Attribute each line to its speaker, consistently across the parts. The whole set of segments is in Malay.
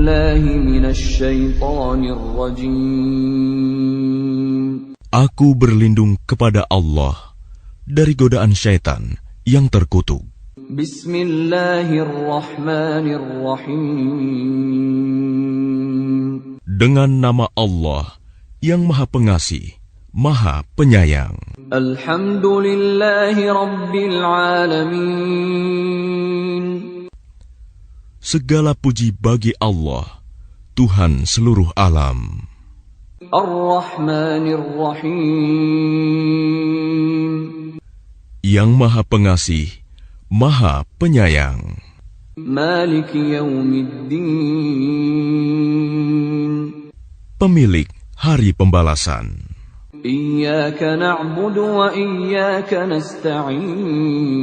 Speaker 1: بالله من الشيطان الرجيم.
Speaker 2: Aku berlindung kepada Allah dari godaan syaitan yang terkutuk.
Speaker 1: Bismillahirrahmanirrahim.
Speaker 2: Dengan nama Allah yang Maha Pengasih, Maha Penyayang.
Speaker 1: Alhamdulillahi Rabbil Alamin.
Speaker 2: Segala puji bagi Allah, Tuhan seluruh alam.
Speaker 1: Ar-Rahmanir-Rahim.
Speaker 2: Yang Maha Pengasih, Maha Penyayang.
Speaker 1: Maliki Yaumiddin.
Speaker 2: Pemilik Hari Pembalasan.
Speaker 1: Iyyaka na'budu wa iyyaka nasta'in.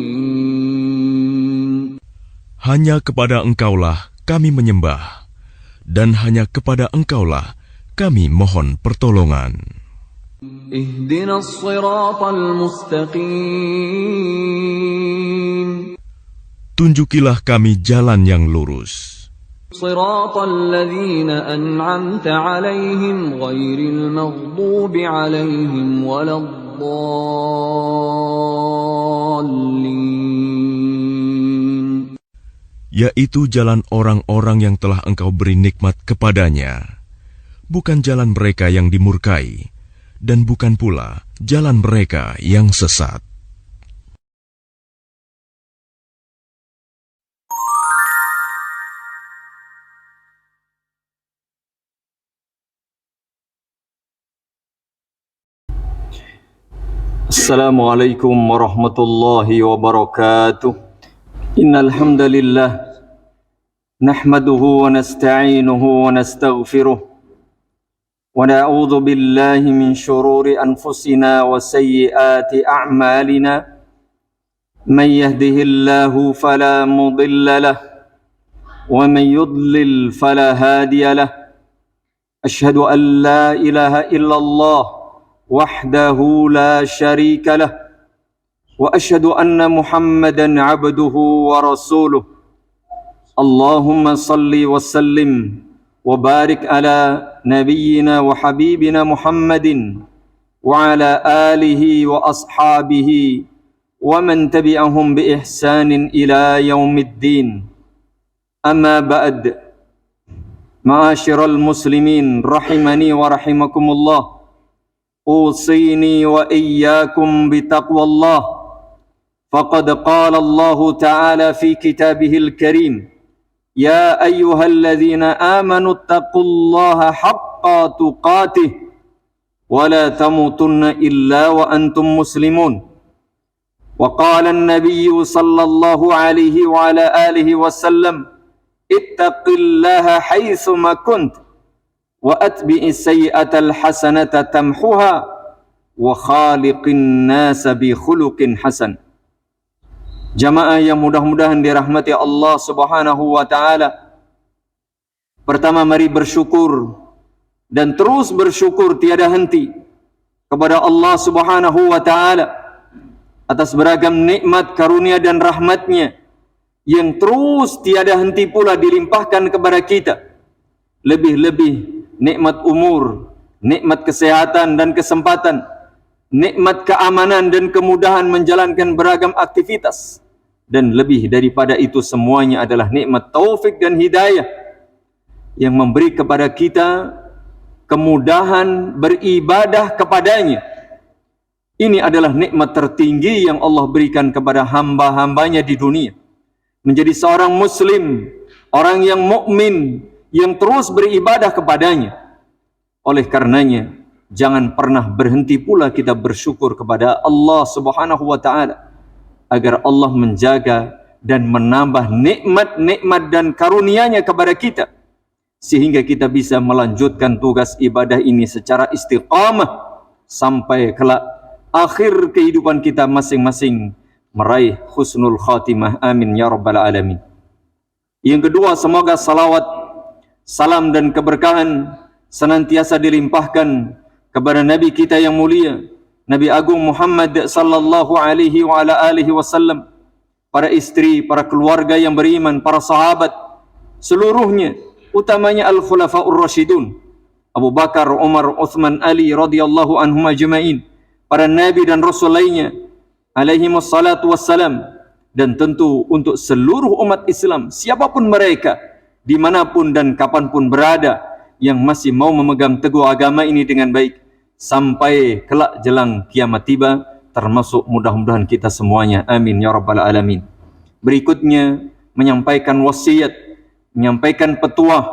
Speaker 2: Hanya kepada Engkaulah kami menyembah, dan hanya kepada Engkaulah kami mohon pertolongan.
Speaker 1: Ihdinas siratal mustaqim.
Speaker 2: Tunjukilah kami jalan yang lurus.
Speaker 1: Siratal ladzina an'amta 'alaihim ghairil maghdubi 'alaihim waladdallin.
Speaker 2: Yaitu jalan orang-orang yang telah Engkau beri nikmat kepadanya, bukan jalan mereka yang dimurkai, dan bukan pula jalan mereka yang sesat.
Speaker 3: Assalamualaikum warahmatullahi wabarakatuh. Innal hamdalillah nahmaduhu wa nasta'inuhu wa nastaghfiruh wa na'udzu billahi min shururi anfusina wa sayyiati a'malina. Man yahdihillahu fala mudilla lahu wa man yudlil fala hadiya lahu. Ashhadu an la ilaha illallah wahdahu la syarika lah wa asyhadu anna Muhammadan abduhu wa rasuluh. Allahumma salli wa sallim wa barik ala nabiyyina wa habibina Muhammadin wa ala alihi wa ashabihi wa man tabi'ahum bi ihsanin ila yaumiddin. Amma ba'd. Ma'asyiral muslimin rahimani wa rahimakumullah. أوصيني وإياكم بتقوى الله فقد قال الله تعالى في كتابه الكريم يا أيها الذين آمنوا اتقوا الله حق تقاته ولا تموتن إلا وأنتم مسلمون. وقال النبي صلى الله عليه وعلى آله وسلم اتق الله حيثما كنت وأتبع السيئة الحسنة تمحها وخالق الناس بخلق حسن. Jamaah yang mudah-mudahan dirahmati Allah Subhanahu wa taala. Pertama, mari bersyukur dan terus bersyukur tiada henti kepada Allah Subhanahu wa taala atas beragam nikmat, karunia dan rahmatnya yang terus tiada henti pula dilimpahkan kepada kita. Lebih-lebih nikmat umur, nikmat kesehatan dan kesempatan, nikmat keamanan dan kemudahan menjalankan beragam aktivitas, dan lebih daripada itu semuanya adalah nikmat taufik dan hidayah yang memberi kepada kita kemudahan beribadah kepadanya. Ini adalah nikmat tertinggi yang Allah berikan kepada hamba-hambanya di dunia. Menjadi seorang muslim, orang yang mukmin, yang terus beribadah kepadanya. Oleh karenanya, jangan pernah berhenti pula kita bersyukur kepada Allah Subhanahu wa taala agar Allah menjaga dan menambah nikmat-nikmat dan karunia-Nya kepada kita sehingga kita bisa melanjutkan tugas ibadah ini secara istiqamah sampai kelak akhir kehidupan kita masing-masing meraih husnul khatimah. Amin ya rabbal alamin. Yang kedua, semoga salawat, salam dan keberkahan senantiasa dilimpahkan kepada Nabi kita yang mulia, Nabi Agung Muhammad sallallahu alaihi wa ala alihi wasallam, para istri, para keluarga yang beriman, para sahabat seluruhnya, utamanya Al-Khulafaur Rasyidun, Abu Bakar, Umar, Uthman, Ali radhiyallahu anhum ajma'in, para nabi dan rasul lainnya alaihimus salatu wassalam, dan tentu untuk seluruh umat Islam, siapapun mereka, dimanapun dan kapanpun berada, yang masih mau memegang teguh agama ini dengan baik sampai kelak jelang kiamat tiba, termasuk mudah-mudahan kita semuanya, amin ya rabbal alamin. Berikutnya menyampaikan wasiat, menyampaikan petuah,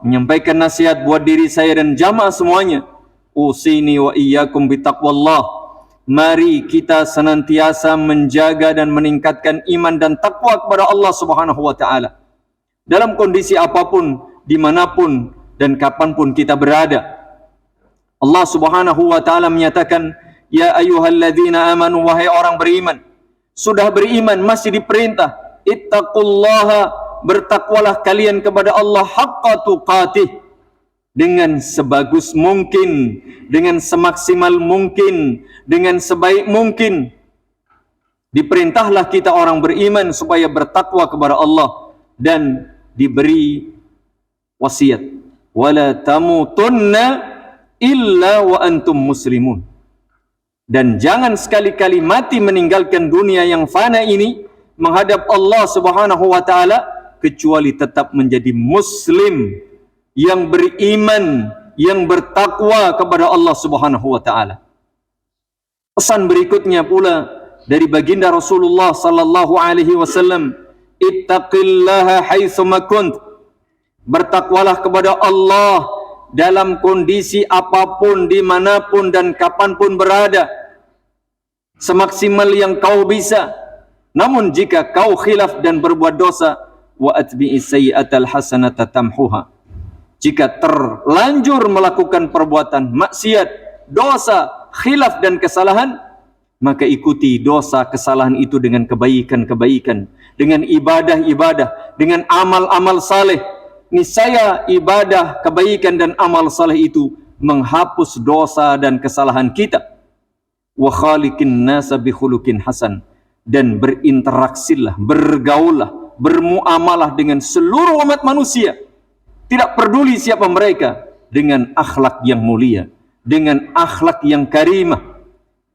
Speaker 3: menyampaikan nasihat buat diri saya dan jamaah semuanya. Usini wa iyyakum bitaqwallah. Mari kita senantiasa menjaga dan meningkatkan iman dan takwa kepada Allah Subhanahu wa taala. Dalam kondisi apapun, dimanapun dan kapanpun kita berada. Allah Subhanahu wa taala menyatakan, ya ayyuhalladzina amanu, wahai orang beriman. Sudah beriman masih diperintah, ittaqullaha, bertakwalah kalian kepada Allah haqqa tuqatih, dengan sebagus mungkin, dengan semaksimal mungkin, dengan sebaik mungkin. Diperintahlah kita orang beriman supaya bertakwa kepada Allah, dan diberi wasiat, wala tamutunna illa wa antum muslimun, dan jangan sekali-kali mati meninggalkan dunia yang fana ini menghadap Allah Subhanahu wa taala kecuali tetap menjadi muslim yang beriman, yang bertakwa kepada Allah Subhanahu wa taala. Pesan berikutnya pula dari baginda Rasulullah sallallahu alaihi wasallam, ittaqillaha haitsu ma kunt, bertakwalah kepada Allah dalam kondisi apapun, dimanapun dan kapanpun berada, semaksimal yang kau bisa. Namun jika kau khilaf dan berbuat dosa, wa atbi'is sayyi'atal hasanata tamhuha, jika terlanjur melakukan perbuatan maksiat, dosa, khilaf dan kesalahan, maka ikuti dosa kesalahan itu dengan kebaikan-kebaikan, dengan ibadah-ibadah, dengan amal-amal saleh. Niscaya ibadah, kebaikan dan amal saleh itu menghapus dosa dan kesalahan kita. Wa khaliqin nasa bi khuluqin hasan, dan berinteraksilah, bergaullah, bermuamalah dengan seluruh umat manusia, tidak peduli siapa mereka, dengan akhlak yang mulia, dengan akhlak yang karimah.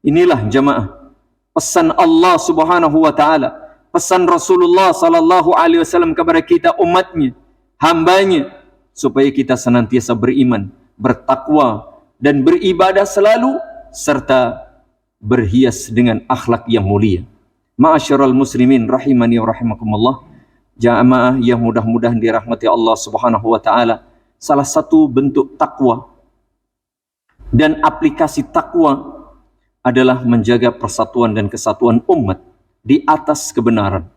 Speaker 3: Inilah jamaah pesan Allah Subhanahu wa taala, pesan Rasulullah sallallahu alaihi wasallam kepada kita umatnya, hambanya, supaya kita senantiasa beriman, bertakwa dan beribadah selalu, serta berhias dengan akhlak yang mulia. Ma'asyiral muslimin rahimani wa rahimakumullah, jamaah yang mudah-mudahan dirahmati Allah Subhanahu wa taala, salah satu bentuk takwa dan aplikasi takwa adalah menjaga persatuan dan kesatuan umat di atas kebenaran.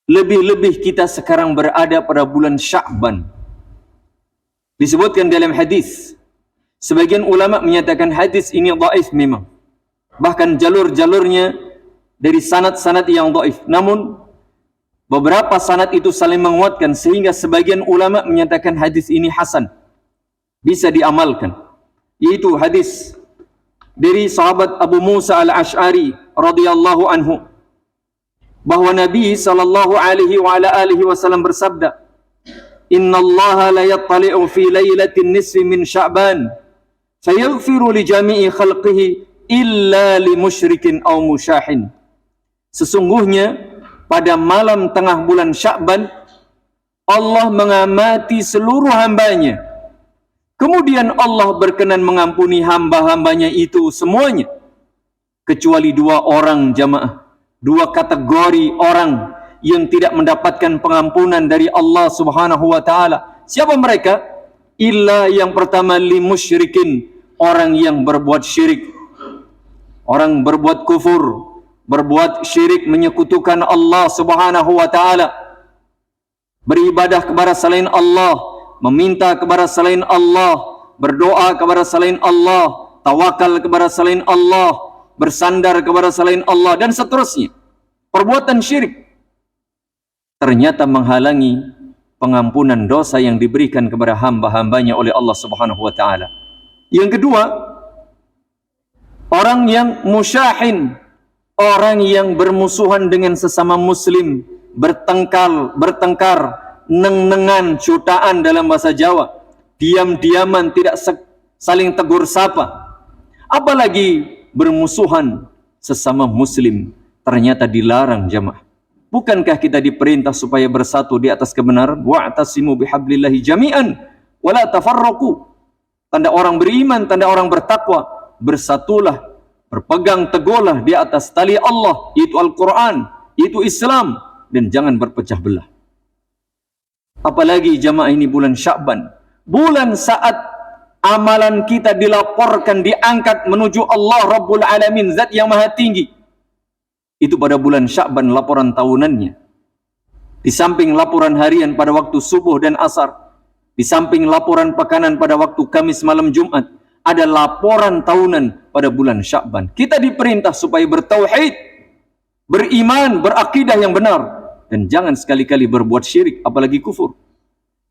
Speaker 3: Lebih-lebih kita sekarang berada pada bulan Sya'ban. Disebutkan dalam hadis, sebagian ulama menyatakan hadis ini dhaif memang, bahkan jalur-jalurnya dari sanad-sanad yang dhaif. Namun beberapa sanad itu saling menguatkan sehingga sebagian ulama menyatakan hadis ini hasan, bisa diamalkan. Yaitu hadis dari sahabat Abu Musa al-Ash'ari radhiyallahu anhu, bahwa Nabi sallallahu alaihi wa ala alihi wasallam bersabda, innallaha la yattali'u fi lailatin nisfi min Sya'ban fayaghfiru li jami'i khalqihi illa li musyrikin aw musyahin. Sesungguhnya pada malam tengah bulan Sya'ban Allah mengamati seluruh hambanya, kemudian Allah berkenan mengampuni hamba-hambanya itu semuanya, kecuali dua orang jamaah, dua kategori orang yang tidak mendapatkan pengampunan dari Allah Subhanahu wa taala. Siapa mereka? Illa, yang pertama, li musyrikin, orang yang berbuat syirik, orang berbuat kufur, berbuat syirik, menyekutukan Allah Subhanahu wa taala, beribadah kepada selain Allah, meminta kepada selain Allah, berdoa kepada selain Allah, tawakal kepada selain Allah, bersandar kepada selain Allah, dan seterusnya. Perbuatan syirik ternyata menghalangi pengampunan dosa yang diberikan kepada hamba-hambanya oleh Allah Subhanahu wa taala. Yang kedua, orang yang musyahin, orang yang bermusuhan dengan sesama muslim, bertengkar, neng-nengan, cutaan dalam bahasa Jawa, diam-diaman, tidak saling tegur sapa, apalagi bermusuhan sesama muslim, ternyata dilarang jamaah. Bukankah kita diperintah supaya bersatu di atas kebenaran? Wa'tasimu bihablillahi jami'an wa la tafarraqu. Tanda orang beriman, tanda orang bertakwa, bersatulah, berpegang teguhlah di atas tali Allah, yaitu Al-Quran, yaitu Islam, dan jangan berpecah belah. Apalagi jamaah ini bulan Sya'ban, bulan saat amalan kita dilaporkan, diangkat menuju Allah Rabbul Alamin, Zat yang Maha Tinggi. Itu pada bulan Sya'ban laporan tahunannya. Di samping laporan harian pada waktu subuh dan asar, di samping laporan pekanan pada waktu Kamis malam Jumat, ada laporan tahunan pada bulan Sya'ban. Kita diperintah supaya bertauhid, beriman, berakidah yang benar, dan jangan sekali-kali berbuat syirik, apalagi kufur.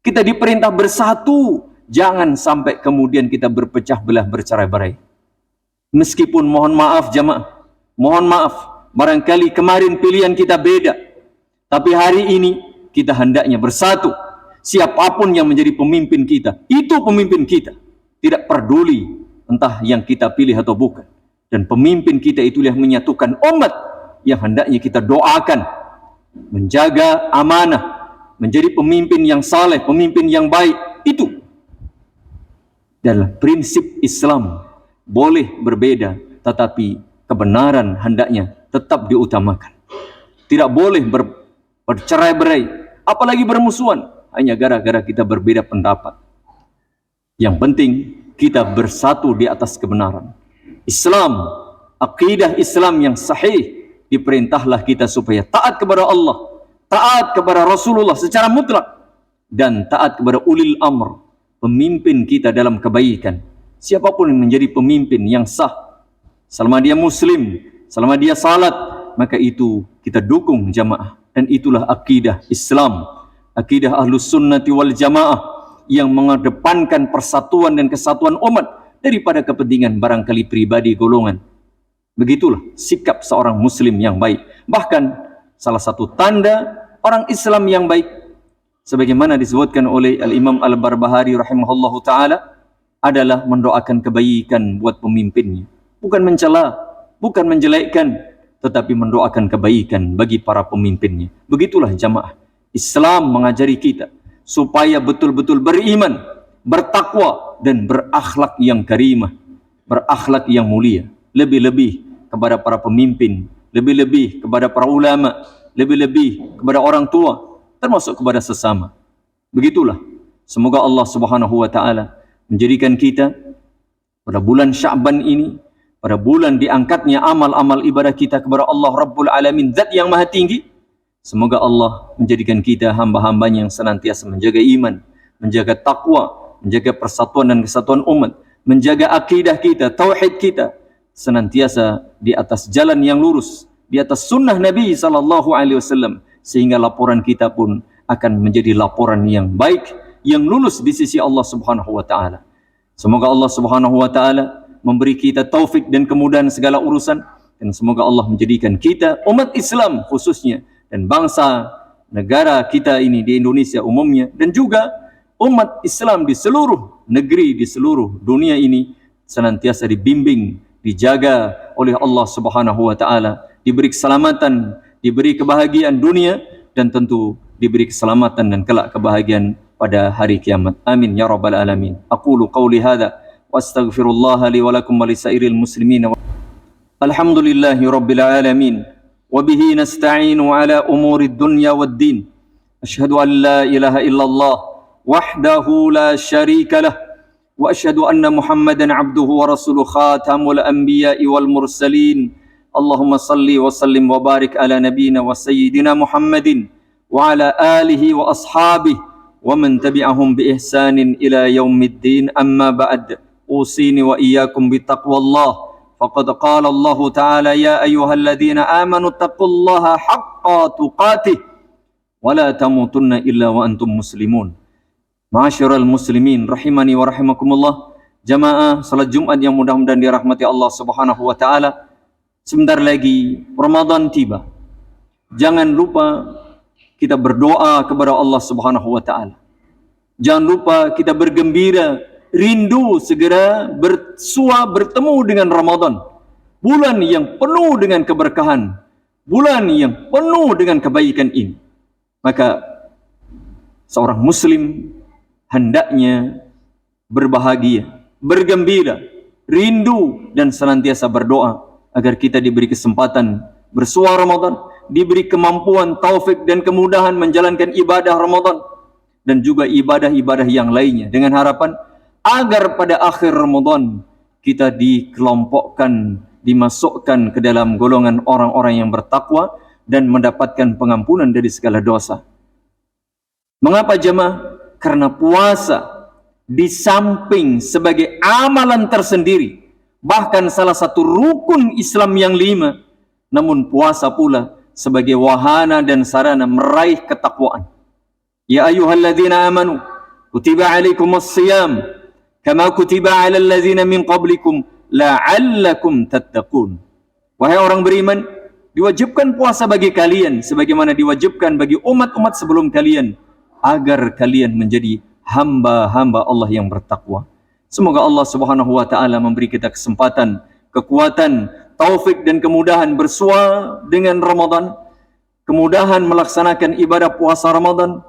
Speaker 3: Kita diperintah bersatu, jangan sampai kemudian kita berpecah belah, bercerai-berai. Meskipun mohon maaf jamaah, mohon maaf, barangkali kemarin pilihan kita beda, tapi hari ini kita hendaknya bersatu. Siapapun yang menjadi pemimpin kita, itu pemimpin kita. Tidak peduli entah yang kita pilih atau bukan. Dan pemimpin kita itulah yang menyatukan umat, yang hendaknya kita doakan, menjaga amanah, menjadi pemimpin yang saleh, pemimpin yang baik. Itu dalam prinsip Islam. Boleh berbeda, tetapi kebenaran hendaknya tetap diutamakan. Tidak boleh bercerai-berai, apalagi bermusuhan, hanya gara-gara kita berbeda pendapat. Yang penting kita bersatu di atas kebenaran. Islam, akidah Islam yang sahih, diperintahlah kita supaya taat kepada Allah, taat kepada Rasulullah secara mutlak, dan taat kepada ulil amr, pemimpin kita dalam kebaikan. Siapapun yang menjadi pemimpin yang sah, selama dia muslim, selama dia salat, maka itu kita dukung jamaah. Dan itulah akidah Islam, akidah Ahlus Sunnati wal Jamaah, yang mengedepankan persatuan dan kesatuan umat daripada kepentingan barangkali pribadi golongan. Begitulah sikap seorang muslim yang baik. Bahkan salah satu tanda orang Islam yang baik, sebagaimana disebutkan oleh Al-Imam Al-Barbahari rahimahullahu ta'ala, adalah mendoakan kebaikan buat pemimpinnya. Bukan mencela, bukan menjelekkan, tetapi mendoakan kebaikan bagi para pemimpinnya. Begitulah jamaah. Islam mengajari kita supaya betul-betul beriman, bertakwa, dan berakhlak yang karimah, berakhlak yang mulia. Lebih-lebih kepada para pemimpin, lebih-lebih kepada para ulama, lebih-lebih kepada orang tua, termasuk kepada sesama. Begitulah. Semoga Allah Subhanahu wa ta'ala menjadikan kita pada bulan Sya'ban ini, pada bulan diangkatnya amal-amal ibadah kita kepada Allah Rabbul Alamin, Zat yang Maha Tinggi. Semoga Allah menjadikan kita hamba-hambanya yang senantiasa menjaga iman, menjaga takwa, menjaga persatuan dan kesatuan umat, menjaga akidah kita, tauhid kita, senantiasa di atas jalan yang lurus, di atas sunnah Nabi SAW, sehingga laporan kita pun akan menjadi laporan yang baik, yang lulus di sisi Allah Subhanahu wa ta'ala. Semoga Allah Subhanahu wa ta'ala memberi kita taufik dan kemudahan segala urusan, dan semoga Allah menjadikan kita umat Islam khususnya, dan bangsa negara kita ini di Indonesia umumnya, dan juga umat Islam di seluruh negeri, di seluruh dunia ini, senantiasa dibimbing, dijaga oleh Allah Subhanahu wa ta'ala, diberi keselamatan, diberi kebahagiaan dunia, dan tentu diberi keselamatan dan kelak kebahagiaan pada hari kiamat. Amin ya rabbal alamin. Aqulu qawli hadha wa astaghfirullah li wa lakum wa lisairil muslimin. Alhamdulillahi rabbil alamin. وبه نستعين على أمور الدنيا والدين. أشهد أن لا إله إلا الله وحده لا شريك له، وأشهد أن محمدا عبده ورسوله خاتم الأنبياء والمرسلين. اللهم صل وسلم وبارك على نبينا وسيدنا محمد وعلى آله وأصحابه ومن تبعهم بإحسان إلى يوم الدين. أما بعد، أوصيني وإياكم بتقوى الله. فقد قال الله تعالى: يا أيها الذين آمنوا اتقوا الله حق تقاته ولا تموتن إلا وأنتم مسلمون. Ma'asyiral muslimin rahimani wa rahimakumullah. Jamaah salat Jumat yang mudah-mudahan dirahmati Allah Subhanahu wa taala. Sebentar lagi Ramadan tiba. Jangan lupa kita berdoa kepada Allah Subhanahu wa taala. Jangan lupa kita bergembira, rindu segera bertemu dengan Ramadan. Bulan yang penuh dengan keberkahan, bulan yang penuh dengan kebaikan ini. Maka seorang muslim hendaknya berbahagia, bergembira, rindu dan senantiasa berdoa agar kita diberi kesempatan bersuara Ramadan, diberi kemampuan, taufik dan kemudahan menjalankan ibadah Ramadan dan juga ibadah-ibadah yang lainnya, dengan harapan agar pada akhir Ramadan kita dikelompokkan, dimasukkan ke dalam golongan orang-orang yang bertakwa dan mendapatkan pengampunan dari segala dosa. Mengapa jemaah? Karena puasa di samping sebagai amalan tersendiri, bahkan salah satu rukun Islam yang 5, namun puasa pula sebagai wahana dan sarana meraih ketakwaan. Ya ayyuhalladzina amanu kutiba alaikumus shiyam kama kutiba alal ladzina min qablikum la'allakum tattaqun. Wahai orang beriman, diwajibkan puasa bagi kalian sebagaimana diwajibkan bagi umat-umat sebelum kalian, agar kalian menjadi hamba-hamba Allah yang bertakwa. Semoga Allah Subhanahu wa taala memberi kita kesempatan, kekuatan, taufik dan kemudahan bersua dengan Ramadan, kemudahan melaksanakan ibadah puasa Ramadan,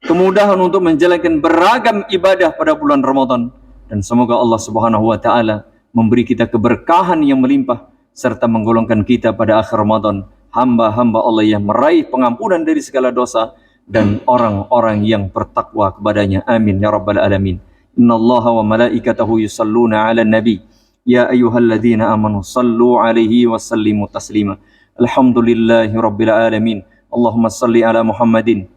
Speaker 3: kemudahan untuk menjalankan beragam ibadah pada bulan Ramadan, dan semoga Allah Subhanahu wa taala memberi kita keberkahan yang melimpah serta menggolongkan kita pada akhir Ramadan hamba-hamba Allah yang meraih pengampunan dari segala dosa dan orang-orang yang bertakwa kepadanya. Amin ya rabbal alamin. Innallaha wa malaikatahu yusalluna 'alan nabi ya ayyuhalladzina amanu sallu 'alaihi wa sallimu taslima. Alhamdulillahi rabbil alamin. Allahumma salli ala Muhammadin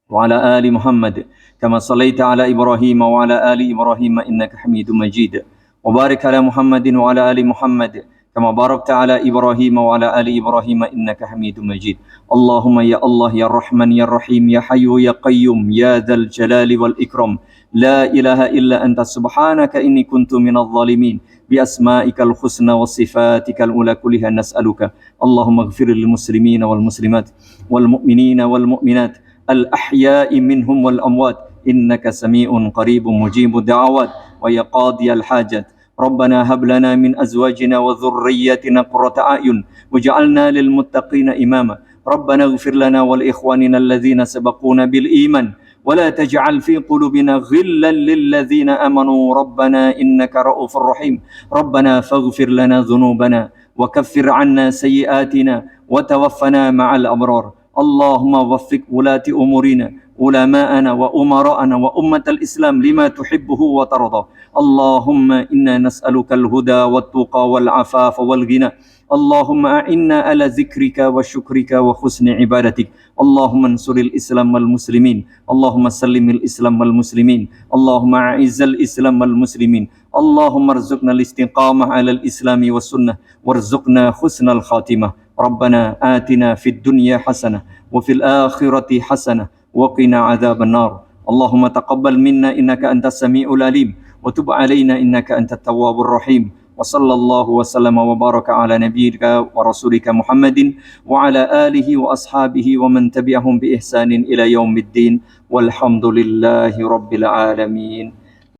Speaker 3: wa ala ali Muhammad kama sallaita ala Ibrahim wa ala ali Ibrahim innaka Hamidum Majid. وبارك على محمد وعلى آل محمد كما باركت على إبراهيم وعلى آل إبراهيم إنك حميد مجيد. اللهم يا الله يا الرحمن يا الرحيم يا حي يا قيوم يا ذا الجلال والإكرام لا إله إلا أنت سبحانك إني كنت من الظالمين بأسمائك الحسنى وصفاتك الأولى كلها نسألك. اللهم اغفر للمسلمين والمسلمات والمؤمنين والمؤمنات الأحياء منهم والأموات إنك سميع قريب مجيب الدعوات ويا قاضي الحاجات. ربنا هب لنا من أزواجنا وذرياتنا قرة أعين واجعلنا للمتقين إماما. ربنا اغفر لنا ولإخواننا الذين سبقونا بالإيمان ولا تجعل في قلوبنا غلا للذين آمنوا ربنا إنك رؤوف رحيم. ربنا فاغفر لنا ذنوبنا وكفر عنا سيئاتنا وتوفنا مع الأبرار. اللهم وفق ولاة أمورنا علماءنا وأمراءنا وأمة الإسلام لما تحبه وترضى. اللهم إنا نسألك الهدى والتقى والعفاف والغنى. اللهم أعنا على ذكرك وشكرك وحسن عبادتك. اللهم انصر الإسلام والمسلمين. اللهم سلم الإسلام والمسلمين. اللهم أعز الإسلام والمسلمين. اللهم ارزقنا الاستقامة على الإسلام والسنة وارزقنا حسن الخاتمة. ربنا آتنا في الدنيا حسنة وفي الآخرة حسنة وقنا عذاب النار. اللهم تقبل منا إنك أنت السميع العليم وتب علينا إنك أنت التواب الرحيم. وصلى الله وسلم وبارك على نبيك ورسولك محمد وعلى آله وأصحابه ومن تبعهم بإحسان إلى يوم الدين والحمد لله رب العالمين.